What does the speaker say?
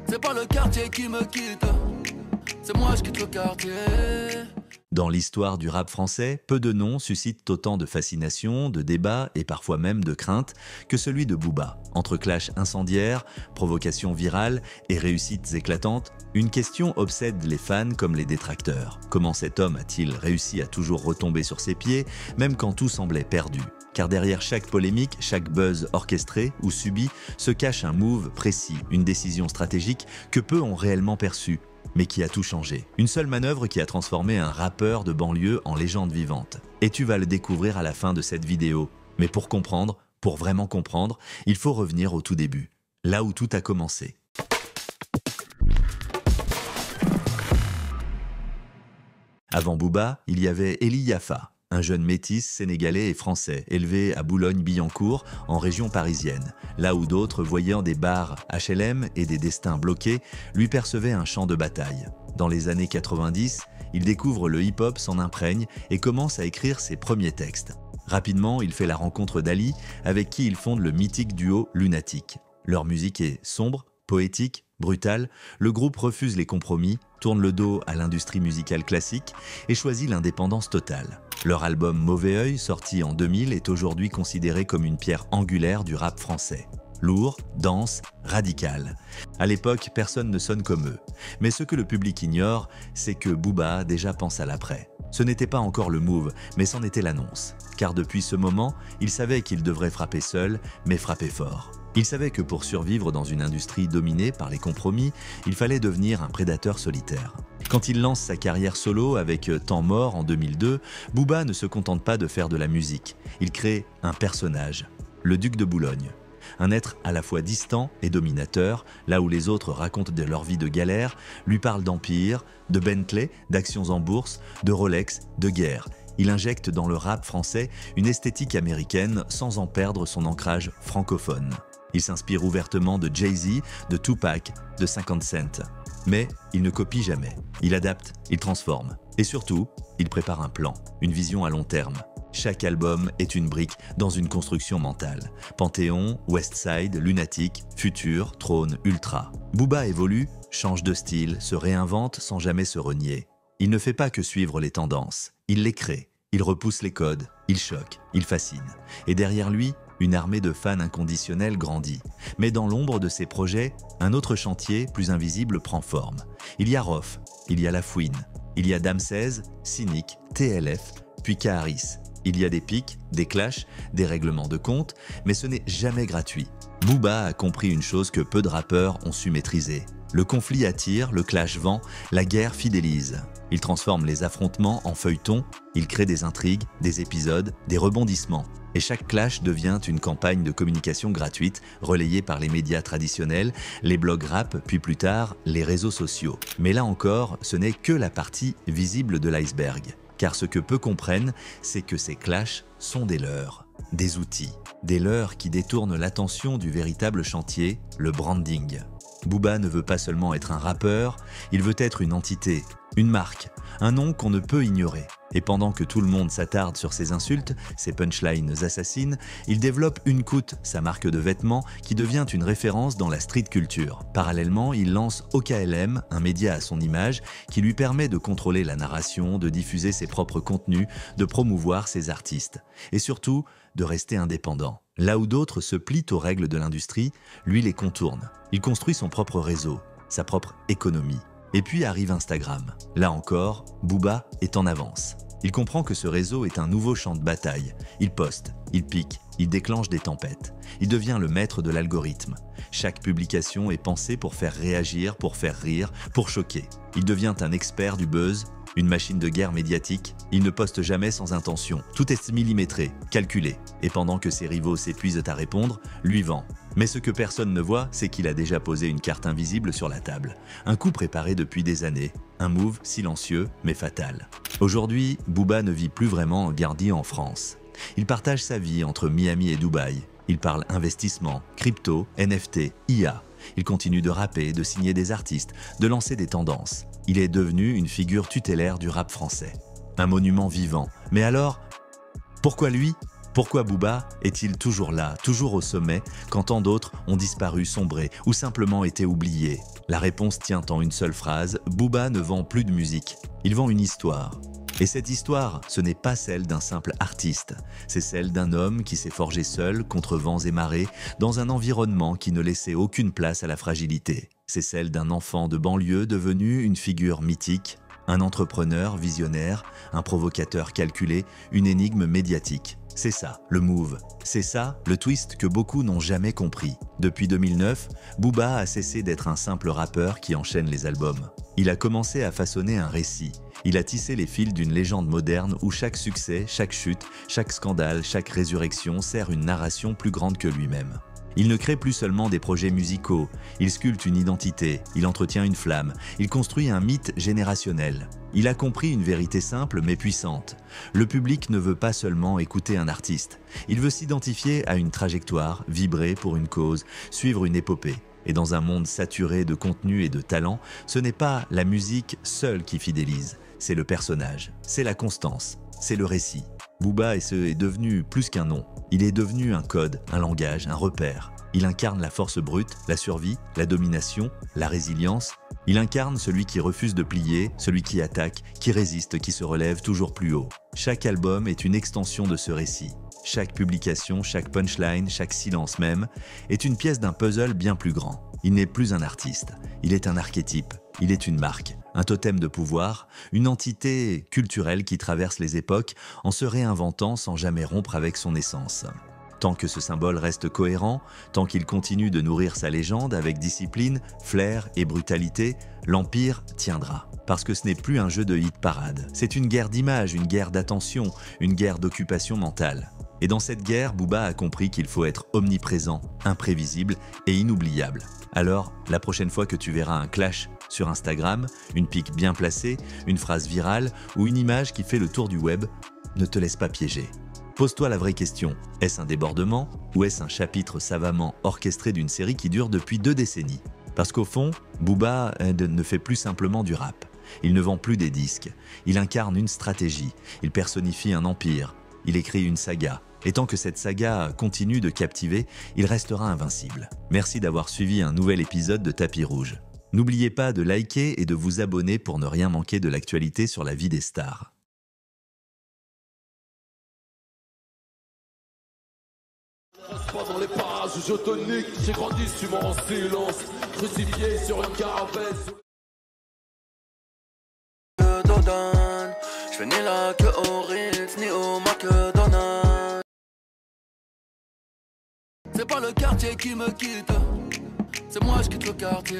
C'est pas le quartier qui me quitte, c'est moi je quitte le quartier. Dans l'histoire du rap français, peu de noms suscitent autant de fascination, de débats et parfois même de crainte que celui de Booba. Entre clashs incendiaires, provocations virales et réussites éclatantes, une question obsède les fans comme les détracteurs. Comment cet homme a-t-il réussi à toujours retomber sur ses pieds, même quand tout semblait perdu ? Car derrière chaque polémique, chaque buzz orchestré ou subi, se cache un move précis, une décision stratégique que peu ont réellement perçue, mais qui a tout changé. Une seule manœuvre qui a transformé un rappeur de banlieue en légende vivante. Et tu vas le découvrir à la fin de cette vidéo. Mais pour comprendre, pour vraiment comprendre, il faut revenir au tout début, là où tout a commencé. Avant Booba, il y avait Eli Yafa, un jeune métis sénégalais et français, élevé à Boulogne-Billancourt, en région parisienne, là où d'autres, voyant des bars HLM et des destins bloqués, lui percevaient un champ de bataille. Dans les années 90, il découvre le hip-hop, s'en imprègne et commence à écrire ses premiers textes. Rapidement, il fait la rencontre d'Ali, avec qui il fonde le mythique duo Lunatic. Leur musique est sombre, poétique, brutale, le groupe refuse les compromis, tourne le dos à l'industrie musicale classique et choisit l'indépendance totale. Leur album Mauvais Oeil, sorti en 2000, est aujourd'hui considéré comme une pierre angulaire du rap français. Lourd, dense, radical. À l'époque, personne ne sonne comme eux. Mais ce que le public ignore, c'est que Booba déjà pense à l'après. Ce n'était pas encore le move, mais c'en était l'annonce. Car depuis ce moment, il savait qu'il devrait frapper seul, mais frapper fort. Il savait que pour survivre dans une industrie dominée par les compromis, il fallait devenir un prédateur solitaire. Quand il lance sa carrière solo avec Temps Mort en 2002, Booba ne se contente pas de faire de la musique. Il crée un personnage, le duc de Boulogne. Un être à la fois distant et dominateur, là où les autres racontent de leur vie de galère, lui parle d'empire, de Bentley, d'actions en bourse, de Rolex, de guerre. Il injecte dans le rap français une esthétique américaine sans en perdre son ancrage francophone. Il s'inspire ouvertement de Jay-Z, de Tupac, de 50 Cent. Mais il ne copie jamais. Il adapte, il transforme. Et surtout, il prépare un plan, une vision à long terme. Chaque album est une brique dans une construction mentale. Panthéon, Westside, Lunatic, Futur, Trône, Ultra. Booba évolue, change de style, se réinvente sans jamais se renier. Il ne fait pas que suivre les tendances. Il les crée, il repousse les codes, il choque, il fascine. Et derrière lui, une armée de fans inconditionnels grandit. Mais dans l'ombre de ses projets, un autre chantier, plus invisible, prend forme. Il y a Rof, il y a La Fouine, il y a Damsez, Cynic, TLF, puis Kaharis. Il y a des pics, des clashs, des règlements de compte, mais ce n'est jamais gratuit. Booba a compris une chose que peu de rappeurs ont su maîtriser. Le conflit attire, le clash vend, la guerre fidélise. Il transforme les affrontements en feuilletons, il crée des intrigues, des épisodes, des rebondissements. Et chaque clash devient une campagne de communication gratuite, relayée par les médias traditionnels, les blogs rap, puis plus tard, les réseaux sociaux. Mais là encore, ce n'est que la partie visible de l'iceberg. Car ce que peu comprennent, c'est que ces clashs sont des leurres, des outils. Des leurres qui détournent l'attention du véritable chantier, le branding. Booba ne veut pas seulement être un rappeur, il veut être une entité, une marque, un nom qu'on ne peut ignorer. Et pendant que tout le monde s'attarde sur ses insultes, ses punchlines assassines, il développe Unkut, sa marque de vêtements, qui devient une référence dans la street culture. Parallèlement, il lance OKLM, un média à son image, qui lui permet de contrôler la narration, de diffuser ses propres contenus, de promouvoir ses artistes. Et surtout, de rester indépendant. Là où d'autres se plient aux règles de l'industrie, lui les contourne. Il construit son propre réseau, sa propre économie. Et puis arrive Instagram. Là encore, Booba est en avance. Il comprend que ce réseau est un nouveau champ de bataille. Il poste, il pique, il déclenche des tempêtes. Il devient le maître de l'algorithme. Chaque publication est pensée pour faire réagir, pour faire rire, pour choquer. Il devient un expert du buzz, une machine de guerre médiatique. Il ne poste jamais sans intention. Tout est millimétré, calculé. Et pendant que ses rivaux s'épuisent à répondre, lui vend. Mais ce que personne ne voit, c'est qu'il a déjà posé une carte invisible sur la table. Un coup préparé depuis des années. Un move silencieux, mais fatal. Aujourd'hui, Booba ne vit plus vraiment en Gardie en France. Il partage sa vie entre Miami et Dubaï. Il parle investissement, crypto, NFT, IA. Il continue de rapper, de signer des artistes, de lancer des tendances. Il est devenu une figure tutélaire du rap français. Un monument vivant. Mais alors, pourquoi lui ? Pourquoi Booba est-il toujours là, toujours au sommet, quand tant d'autres ont disparu, sombré ou simplement été oubliés? La réponse tient en une seule phrase, Booba ne vend plus de musique, il vend une histoire. Et cette histoire, ce n'est pas celle d'un simple artiste, c'est celle d'un homme qui s'est forgé seul, contre vents et marées, dans un environnement qui ne laissait aucune place à la fragilité. C'est celle d'un enfant de banlieue devenu une figure mythique, un entrepreneur visionnaire, un provocateur calculé, une énigme médiatique. C'est ça, le move. C'est ça, le twist que beaucoup n'ont jamais compris. Depuis 2009, Booba a cessé d'être un simple rappeur qui enchaîne les albums. Il a commencé à façonner un récit. Il a tissé les fils d'une légende moderne où chaque succès, chaque chute, chaque scandale, chaque résurrection sert une narration plus grande que lui-même. Il ne crée plus seulement des projets musicaux, il sculpte une identité, il entretient une flamme, il construit un mythe générationnel. Il a compris une vérité simple mais puissante. Le public ne veut pas seulement écouter un artiste, il veut s'identifier à une trajectoire, vibrer pour une cause, suivre une épopée. Et dans un monde saturé de contenu et de talent, ce n'est pas la musique seule qui fidélise, c'est le personnage, c'est la constance, c'est le récit. Booba est devenu plus qu'un nom. Il est devenu un code, un langage, un repère. Il incarne la force brute, la survie, la domination, la résilience. Il incarne celui qui refuse de plier, celui qui attaque, qui résiste, qui se relève toujours plus haut. Chaque album est une extension de ce récit. Chaque publication, chaque punchline, chaque silence même, est une pièce d'un puzzle bien plus grand. Il n'est plus un artiste, il est un archétype, il est une marque, un totem de pouvoir, une entité culturelle qui traverse les époques en se réinventant sans jamais rompre avec son essence. Tant que ce symbole reste cohérent, tant qu'il continue de nourrir sa légende avec discipline, flair et brutalité, l'Empire tiendra. Parce que ce n'est plus un jeu de hit parade, c'est une guerre d'image, une guerre d'attention, une guerre d'occupation mentale. Et dans cette guerre, Booba a compris qu'il faut être omniprésent, imprévisible et inoubliable. Alors, la prochaine fois que tu verras un clash sur Instagram, une pique bien placée, une phrase virale ou une image qui fait le tour du web, ne te laisse pas piéger. Pose-toi la vraie question, est-ce un débordement ou est-ce un chapitre savamment orchestré d'une série qui dure depuis 2 décennies? Parce qu'au fond, Booba ne fait plus simplement du rap. Il ne vend plus des disques. Il incarne une stratégie. Il personnifie un empire. Il écrit une saga. Et tant que cette saga continue de captiver, il restera invincible. Merci d'avoir suivi un nouvel épisode de Tapis Rouge. N'oubliez pas de liker et de vous abonner pour ne rien manquer de l'actualité sur la vie des stars. Dans les parages, je te nique, j'ai grandi suivant en silence, crucifié sur une carapace. Je fais ni la queue au Ritz, ni au McDonald's. C'est pas le quartier qui me quitte, c'est moi je quitte le quartier.